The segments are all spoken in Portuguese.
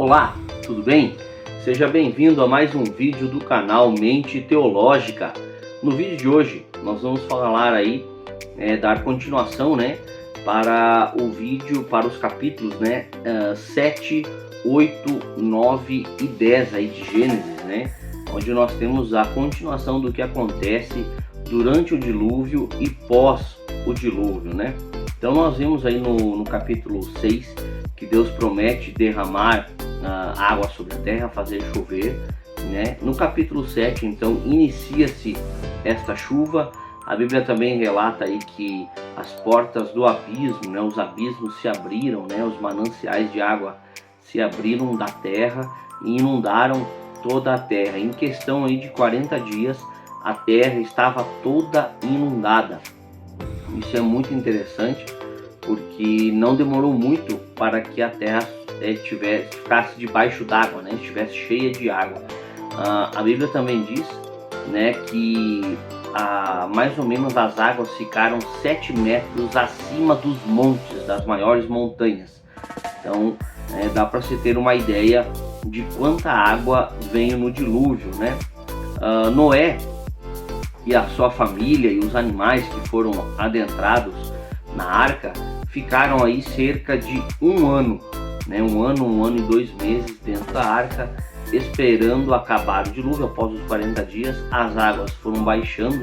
Olá, tudo bem? Seja bem-vindo a mais um vídeo do canal Mente Teológica. No vídeo de hoje nós vamos falar aí, dar continuação, para o vídeo, para os capítulos, 7, 8, 9 e 10 aí de Gênesis, onde nós temos a continuação do que acontece durante o dilúvio e pós o dilúvio, Então nós vimos aí no capítulo 6 que Deus promete derramar água sobre a terra, fazer chover, No capítulo 7, então, inicia-se esta chuva. A Bíblia também relata aí que as portas do abismo, os abismos se abriram, os mananciais de água se abriram da terra e inundaram toda a terra. Em questão aí de 40 dias, a terra estava toda inundada. Isso é muito interessante, porque não demorou muito para que a terra ficasse debaixo d'água, estivesse cheia de água. A Bíblia também diz, que mais ou menos as águas ficaram 7 metros acima dos montes, das maiores montanhas. Então dá para se ter uma ideia de quanta água veio no dilúvio, Noé e a sua família e os animais que foram adentrados na arca ficaram aí cerca de um ano, um ano e 2 meses dentro da arca, esperando acabar o dilúvio. Após os 40 dias, as águas foram baixando,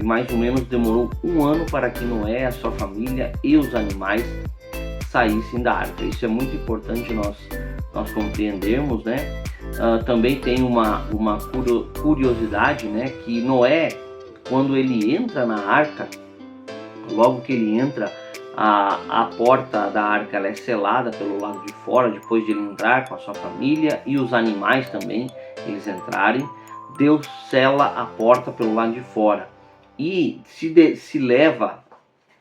e mais ou menos demorou um ano para que Noé, a sua família e os animais saíssem da arca. Isso é muito importante nós compreendermos, Também tem uma curiosidade, que Noé, quando ele entra na arca, logo que ele entra, a porta da arca ela é selada pelo lado de fora. Depois de ele entrar com a sua família e os animais também, eles entrarem, Deus sela a porta pelo lado de fora. E se leva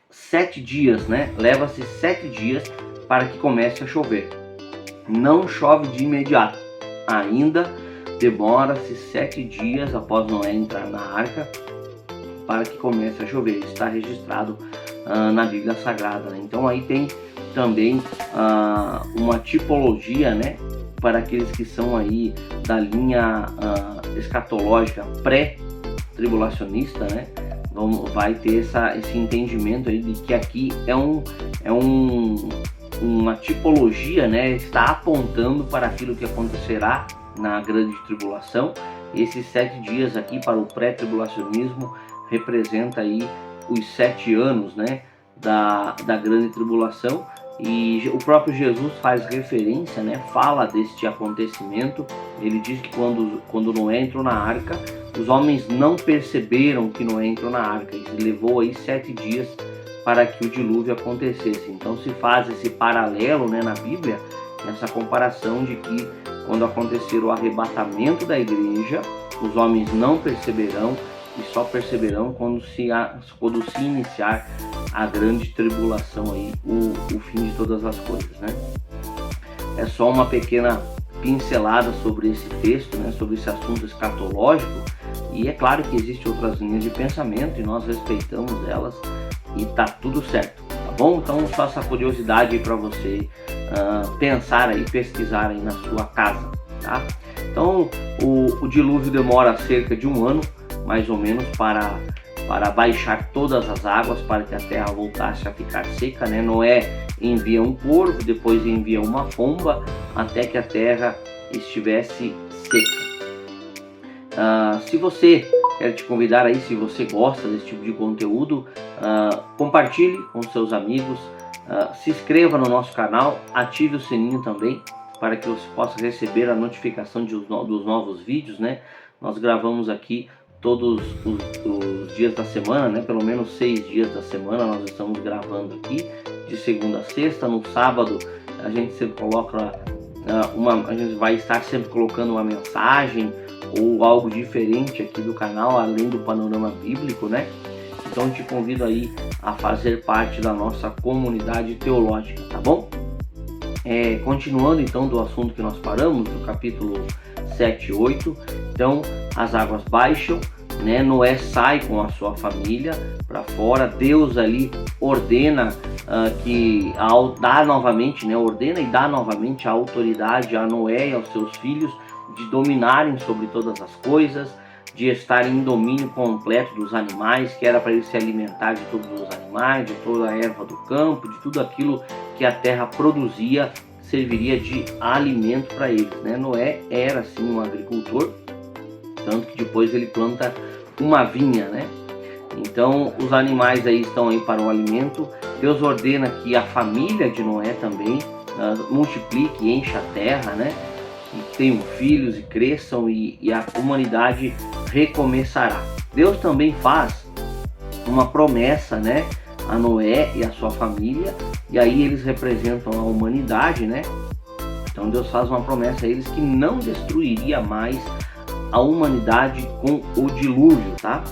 7 dias, leva-se 7 dias para que comece a chover. Não chove de imediato, ainda demora-se 7 dias após Noé entrar na arca para que comece a chover. Está registrado na Bíblia Sagrada, Então aí tem também uma tipologia, para aqueles que são aí da linha escatológica pré-tribulacionista, vai ter esse entendimento aí de que aqui é uma tipologia, está apontando para aquilo que acontecerá na grande tribulação. Esses 7 dias aqui para o pré-tribulacionismo representa aí os 7 anos, da grande tribulação. E o próprio Jesus faz referência, fala deste acontecimento. Ele diz que quando Noé entrou na arca, os homens não perceberam que Noé entrou na arca. E levou aí 7 dias para que o dilúvio acontecesse. Então se faz esse paralelo, na Bíblia, nessa comparação de que quando acontecer o arrebatamento da igreja, os homens não perceberão, e só perceberão quando se iniciar a grande tribulação aí, o fim de todas as coisas, É só uma pequena pincelada sobre esse texto, sobre esse assunto escatológico. E é claro que existem outras linhas de pensamento e nós respeitamos elas e tá tudo certo, tá bom? Então só essa curiosidade aí para você pensar aí, pesquisar aí na sua casa, tá? Então o dilúvio demora cerca de um ano, mais ou menos, para baixar todas as águas, para que a terra voltasse a ficar seca, Noé envia um corvo, depois envia uma pomba, até que a terra estivesse seca. Se você quer te convidar aí, se você gosta desse tipo de conteúdo, compartilhe com seus amigos, se inscreva no nosso canal, ative o sininho também, para que você possa receber a notificação dos novos vídeos, Nós gravamos aqui todos os dias da semana, pelo menos 6 dias da semana nós estamos gravando aqui, de segunda a sexta. No sábado a gente sempre coloca a gente vai estar sempre colocando uma mensagem ou algo diferente aqui do canal, além do panorama bíblico, Então te convido aí a fazer parte da nossa comunidade teológica, tá bom? Continuando então do assunto que nós paramos, do capítulo 7 e 8, então as águas baixam, Noé sai com a sua família para fora. Deus ali ordena dá novamente, né, ordena e dá novamente a autoridade a Noé e aos seus filhos de dominarem sobre todas as coisas, de estarem em domínio completo dos animais, que era para eles se alimentar de todos os animais, de toda a erva do campo, de tudo aquilo que a terra produzia, serviria de alimento para eles, né? Noé era sim um agricultor, tanto que depois ele planta uma vinha, né? Então os animais aí estão aí para o alimento. Deus ordena que a família de Noé também multiplique e encha a terra, né? Que tenham filhos e cresçam e a humanidade recomeçará. Deus também faz uma promessa, né, a Noé e a sua família, e aí eles representam a humanidade, né? Então Deus faz uma promessa a eles que não destruiria mais a humanidade com o dilúvio, tá?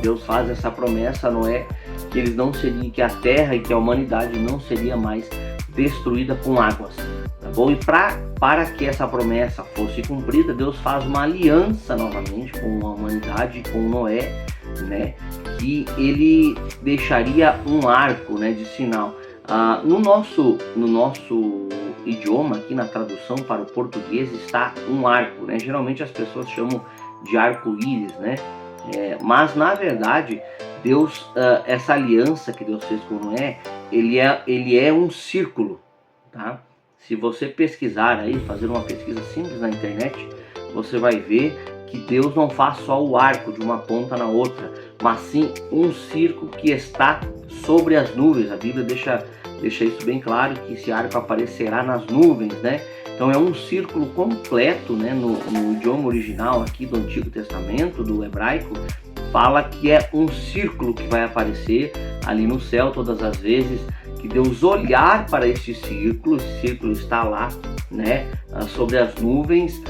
Deus faz essa promessa a Noé que eles não seriam, que a terra e que a humanidade não seria mais destruída com águas, tá bom? E para que essa promessa fosse cumprida, Deus faz uma aliança novamente com a humanidade, com Noé, né? Que ele deixaria um arco, né, de sinal. No nosso idioma, aqui na tradução para o português, está um arco, né? Geralmente as pessoas chamam de arco-íris, né? Mas na verdade, Deus, essa aliança que Deus fez com Noé, ele é um círculo, tá? Se você pesquisar aí, fazer uma pesquisa simples na internet, você vai ver que Deus não faz só o arco de uma ponta na outra, mas sim um círculo que está sobre as nuvens. A Bíblia deixa isso bem claro, que esse arco aparecerá nas nuvens, né? Então é um círculo completo, né? No idioma original aqui do Antigo Testamento, do hebraico, fala que é um círculo que vai aparecer ali no céu todas as vezes que Deus olhar para este círculo. Esse círculo está lá, né, sobre as nuvens,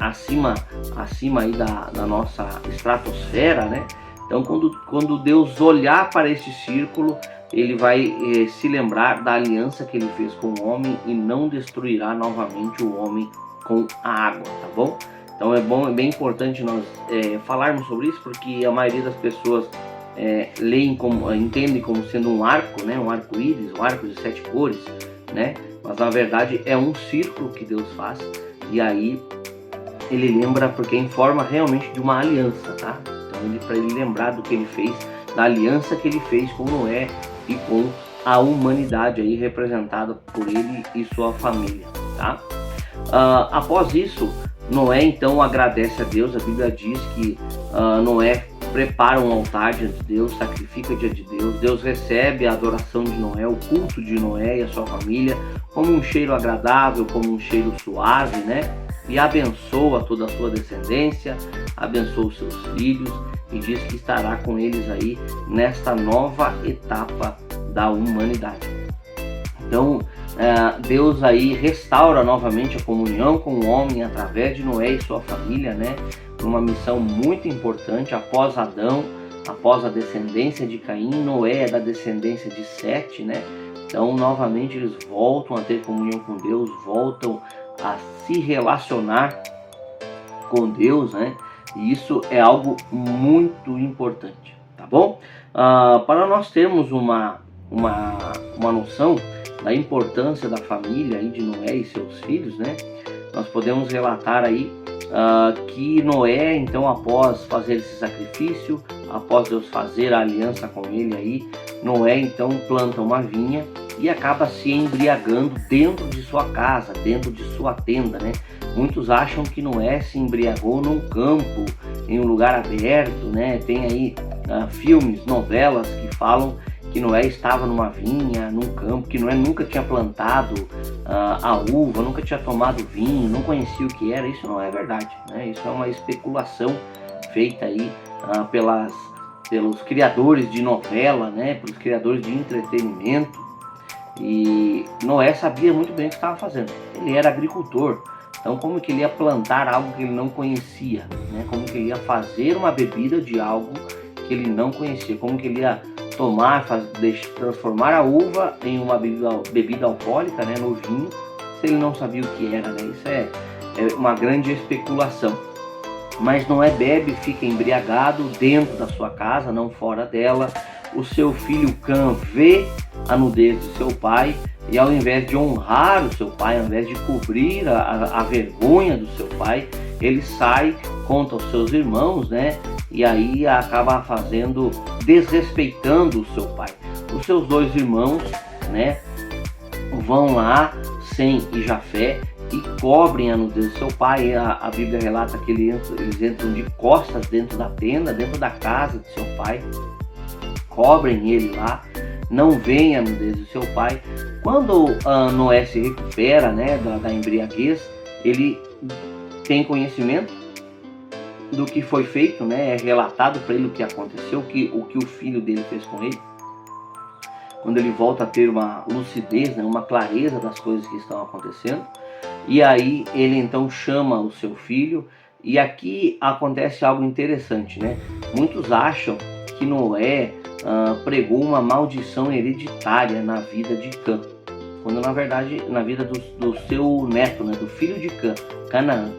acima aí da nossa estratosfera, né? Então quando Deus olhar para este círculo, ele vai se lembrar da aliança que ele fez com o homem e não destruirá novamente o homem com a água, tá bom? Então é bem importante nós falarmos sobre isso, porque a maioria das pessoas entendem como sendo um arco, né? Um arco-íris, um arco de 7 cores, né? Mas na verdade é um círculo que Deus faz, e aí ele lembra, porque é em forma realmente de uma aliança, tá? Então para ele lembrar do que ele fez, da aliança que ele fez com Noé e com a humanidade aí representada por ele e sua família, tá? Após isso, Noé então agradece a Deus. A Bíblia diz que Noé prepara um altar diante de Deus, sacrifica diante de Deus. Deus recebe a adoração de Noé, o culto de Noé e a sua família, como um cheiro agradável, como um cheiro suave, né? E abençoa toda a sua descendência, abençoa os seus filhos, e diz que estará com eles aí nesta nova etapa da humanidade. Então Deus aí restaura novamente a comunhão com o homem através de Noé e sua família, né? Uma missão muito importante. Após Adão, após a descendência de Caim, Noé é da descendência de Sete, né? Então novamente eles voltam a ter comunhão com Deus, voltam a se relacionar com Deus, né? E isso é algo muito importante, tá bom? Para nós termos uma noção da importância da família aí de Noé e seus filhos, né? Nós podemos relatar aí que Noé, então, após fazer esse sacrifício, após Deus fazer a aliança com ele aí, Noé então planta uma vinha e acaba se embriagando dentro de sua casa, dentro de sua tenda, né? Muitos acham que Noé se embriagou num campo, em um lugar aberto, né? Tem aí filmes, novelas que falam que Noé estava numa vinha, num campo, que Noé nunca tinha plantado a uva, nunca tinha tomado vinho, não conhecia o que era. Isso não é verdade, né? Isso é uma especulação feita aí pelos criadores de novela, né? Pelos criadores de entretenimento. E Noé sabia muito bem o que estava fazendo. Ele era agricultor. Então como que ele ia plantar algo que ele não conhecia, né? Como que ele ia fazer uma bebida de algo que ele não conhecia? Como que ele ia transformar a uva em uma bebida alcoólica, né, no vinho, se ele não sabia o que era, né? Isso é uma grande especulação. Mas Noé bebe, fica embriagado dentro da sua casa, não fora dela, o seu filho Cã vê a nudez de seu pai e, ao invés de honrar o seu pai, ao invés de cobrir a vergonha do seu pai, ele sai, conta aos seus irmãos, né? E aí acaba desrespeitando o seu pai. Os seus dois irmãos, né, vão lá, Sem e Jafé, e cobrem a nudez do seu pai. A Bíblia relata que eles entram de costas dentro da tenda, dentro da casa de seu pai, cobrem ele lá, não veem a nudez do seu pai. Quando Noé se recupera, né, da embriaguez, ele tem conhecimento do que foi feito, né, é relatado para ele o que aconteceu, o que o filho dele fez com ele. Quando ele volta a ter uma lucidez, né, uma clareza das coisas que estão acontecendo, e aí ele então chama o seu filho, e aqui acontece algo interessante, né? Muitos acham que Noé pregou uma maldição hereditária na vida de Cã, quando na verdade na vida do seu neto, né, do filho de Cã, Canaã.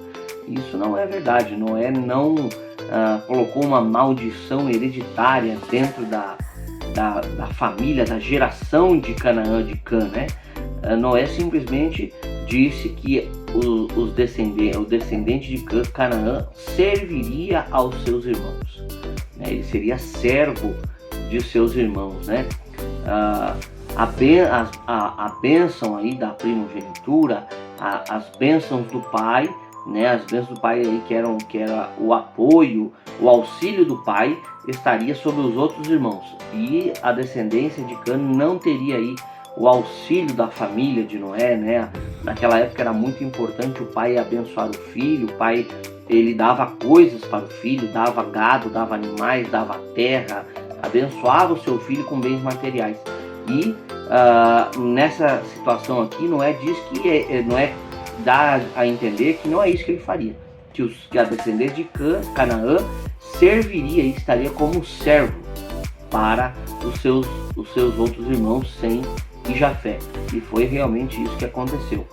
Isso não é verdade. Noé não colocou uma maldição hereditária dentro da família, da geração de Canaã, de Cã, né? Noé simplesmente disse que o descendente de Canaã serviria aos seus irmãos, né? Ele seria servo de seus irmãos, né? A bênção aí da primogenitura, as bênçãos do pai, né? As bênçãos do pai aí que era o apoio, o auxílio do pai, estaria sobre os outros irmãos, e a descendência de Cã não teria aí o auxílio da família de Noé, né? Naquela época era muito importante o pai abençoar o filho. O pai, ele dava coisas para o filho, dava gado, dava animais, dava terra, abençoava o seu filho com bens materiais. E nessa situação aqui, Noé diz que Noé dá a entender que não é isso que ele faria, que a descendência de Canaã serviria e estaria como servo para os seus outros irmãos, Sem e Jafé. E foi realmente isso que aconteceu.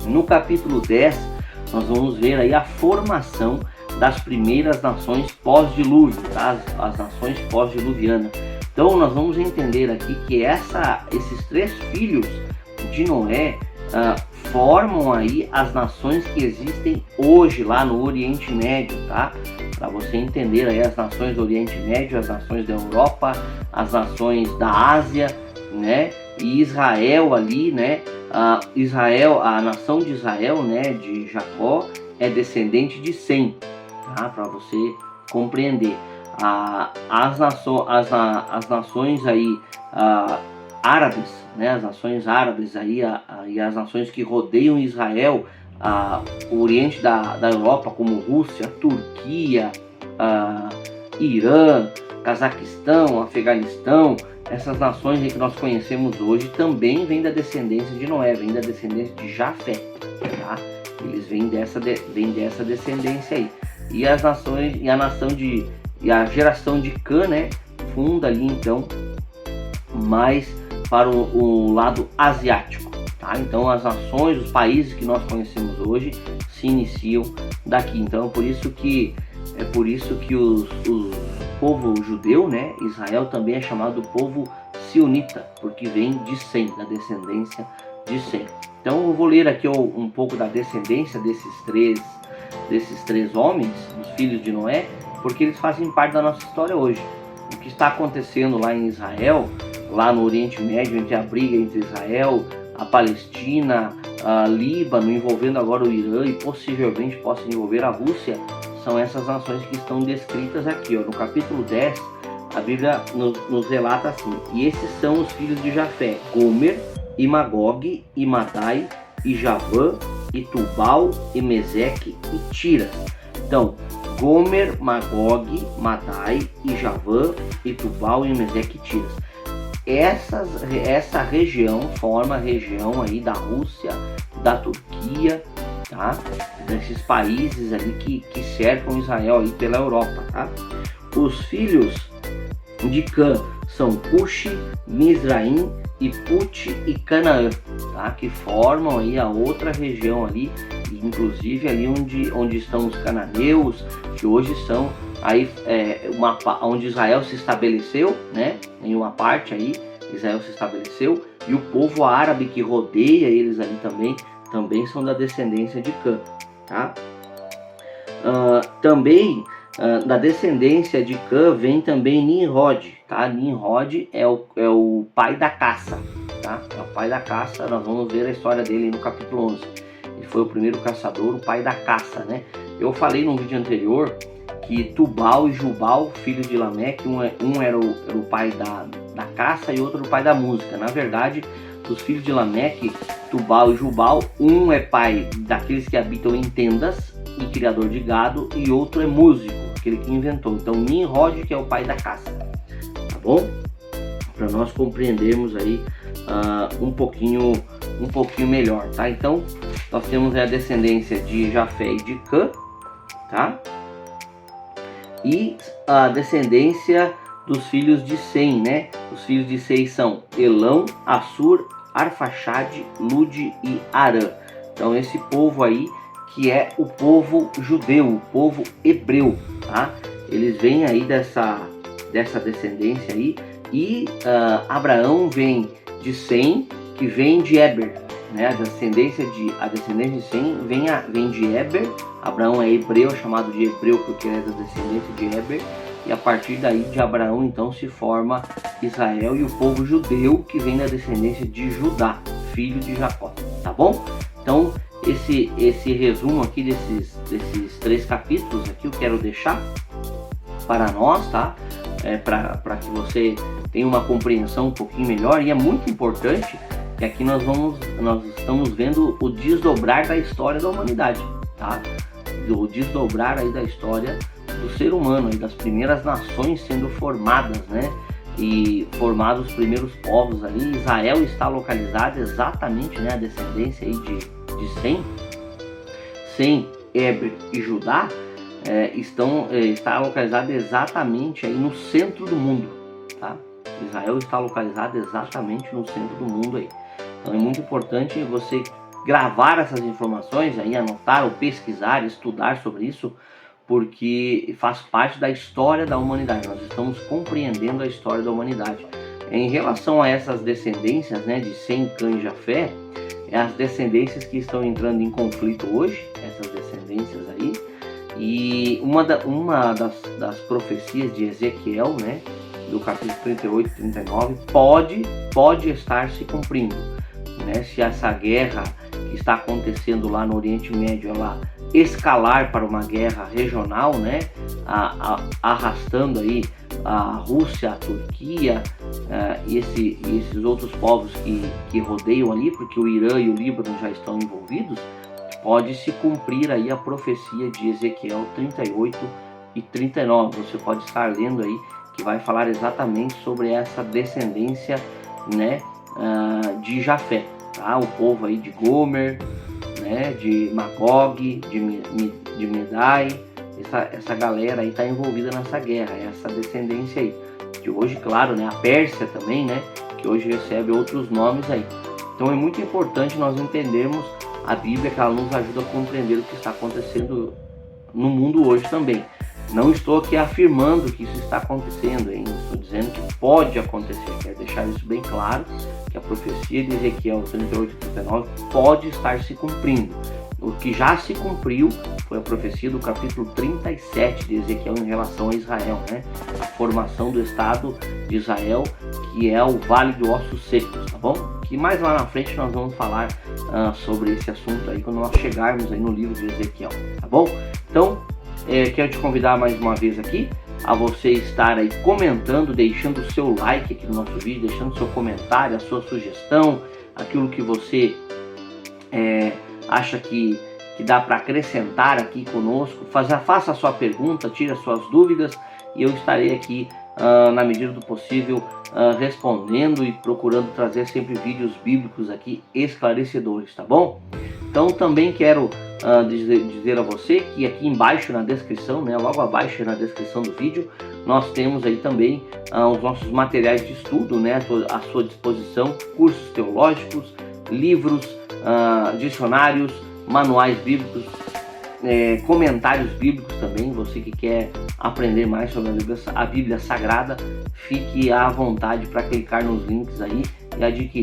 No capítulo 10, nós vamos ver aí a formação das primeiras nações pós-dilúvio, tá? As nações pós-diluvianas. Então nós vamos entender aqui que esses três filhos de Noé formam aí as nações que existem hoje lá no Oriente Médio, tá? Para você entender aí as nações do Oriente Médio, as nações da Europa, as nações da Ásia, né? E Israel ali, né? A nação de Israel, né? De Jacó é descendente de Sem, tá? Para você compreender. As nações aí árabes, né? As nações árabes aí e as nações que rodeiam Israel, o Oriente da Europa, como Rússia, Turquia, Irã, Cazaquistão, Afeganistão, essas nações que nós conhecemos hoje também vêm da descendência de Noé, vêm da descendência de Jafé, tá? Eles vêm dessa descendência aí. E a geração de Cã, né, funda ali então mais para o lado asiático, tá? Então as nações, os países que nós conhecemos hoje se iniciam daqui. Então por isso que o povo judeu, né, Israel, também é chamado povo sionita, porque vem de Sem, da descendência de Sem. Então eu vou ler aqui um pouco da descendência desses três homens, os filhos de Noé, porque eles fazem parte da nossa história hoje. O que está acontecendo lá em Israel, lá no Oriente Médio, entre a briga entre Israel, a Palestina, Líbano, envolvendo agora o Irã e possivelmente possa envolver a Rússia, são essas nações que estão descritas aqui, ó. No capítulo 10, a Bíblia nos relata assim: e esses são os filhos de Jafé: Gomer, e Magog, e Madai, e Javã, e Tubal, e Meseque, e Tiras. Então, Gomer, Magog, Madai, e Javã, e Tubal, e Meseque, e Tiras. Essa região forma a região aí da Rússia, da Turquia, tá? Desses países ali que cercam Israel aí pela Europa, tá? Os filhos de Cã são Cuxi, Mizraim, e Put e Canaã, tá? Que formam aí a outra região ali, inclusive ali onde estão os cananeus, que hoje são aí onde Israel se estabeleceu, né? Em uma parte aí Israel se estabeleceu, e o povo árabe que rodeia eles ali também são da descendência de Cã, tá? Também da descendência de Cã vem também Nimrod, tá? Nimrod é o pai da caça, tá? É o pai da caça. Nós vamos ver a história dele no capítulo 11. Ele foi o primeiro caçador, o pai da caça, né? Eu falei no vídeo anterior que Tubal e Jubal, filhos de Lameque, um era o pai da caça e outro o pai da música. Na verdade, dos filhos de Lameque, Tubal e Jubal, um é pai daqueles que habitam em tendas e criador de gado, e outro é músico, aquele que inventou. Então Nimrod, que é o pai da caça, tá bom? Para nós compreendermos aí um pouquinho melhor, tá? Então nós temos a descendência de Jafé e de Cã, tá? E a descendência dos filhos de Sem, né? Os filhos de Sem são Elão, Assur, Arfaxade, Lude e Arã. Então esse povo aí que é o povo judeu, o povo hebreu, tá? Eles vêm aí dessa descendência aí, e Abraão vem de Sem, que vem de Eber, né? A descendência de Sem vem de Eber. Abraão é hebreu, chamado de hebreu porque ele é da descendência de Eber, e a partir daí de Abraão então se forma Israel e o povo judeu, que vem da descendência de Judá, filho de Jacó, tá bom? Então esse resumo aqui desses 3 capítulos aqui eu quero deixar para nós, tá? Para que você tenha uma compreensão um pouquinho melhor. E é muito importante que aqui nós estamos vendo o desdobrar da história da humanidade, tá? O desdobrar aí da história do ser humano, aí das primeiras nações sendo formadas, né? E formados os primeiros povos ali. Israel está localizado exatamente, né? A descendência aí de Sem, Eber e Judá está localizado exatamente aí no centro do mundo, tá? Israel está localizado exatamente no centro do mundo aí. Então é muito importante você gravar essas informações aí, anotar ou pesquisar, estudar sobre isso, porque faz parte da história da humanidade. Nós estamos compreendendo a história da humanidade. Em relação a essas descendências, né, de Sem, Cã e Jafé, as descendências que estão entrando em conflito hoje, essas descendências aí, e uma das profecias de Ezequiel, né, do capítulo 38 e 39, pode estar se cumprindo, né? Se essa guerra que está acontecendo lá no Oriente Médio, ela escalar para uma guerra regional, né, arrastando aí a Rússia, a Turquia e esses outros povos que rodeiam ali, porque o Irã e o Líbano já estão envolvidos, pode se cumprir aí a profecia de Ezequiel 38 e 39. Você pode estar lendo aí, que vai falar exatamente sobre essa descendência, né, de Jafé, tá? O povo aí de Gomer, né, de Magog, de Medai. Essa galera aí está envolvida nessa guerra, essa descendência aí, que hoje, claro, né, a Pérsia também, né, que hoje recebe outros nomes aí. Então é muito importante nós entendermos a Bíblia, que ela nos ajuda a compreender o que está acontecendo no mundo hoje também. Não estou aqui afirmando que isso está acontecendo, hein? Estou dizendo que pode acontecer. Quero deixar isso bem claro, que a profecia de Ezequiel 38 e 39 pode estar se cumprindo. O que já se cumpriu foi a profecia do capítulo 37 de Ezequiel em relação a Israel, né? A formação do Estado de Israel, que é o Vale de Ossos Secos, tá bom? Que mais lá na frente nós vamos falar sobre esse assunto aí, quando nós chegarmos aí no livro de Ezequiel, tá bom? Então, quero te convidar mais uma vez aqui a você estar aí comentando, deixando o seu like aqui no nosso vídeo, deixando o seu comentário, a sua sugestão, aquilo que você acha que dá para acrescentar aqui conosco. Faça a sua pergunta, tire as suas dúvidas, e eu estarei aqui na medida do possível respondendo e procurando trazer sempre vídeos bíblicos aqui esclarecedores, tá bom? Então também quero dizer a você que aqui embaixo na descrição, né, logo abaixo na descrição do vídeo, nós temos aí também os nossos materiais de estudo, né, à sua disposição, cursos teológicos, livros, dicionários, manuais bíblicos, comentários bíblicos também. Você que quer aprender mais sobre a Bíblia Sagrada, fique à vontade para clicar nos links aí e adquirir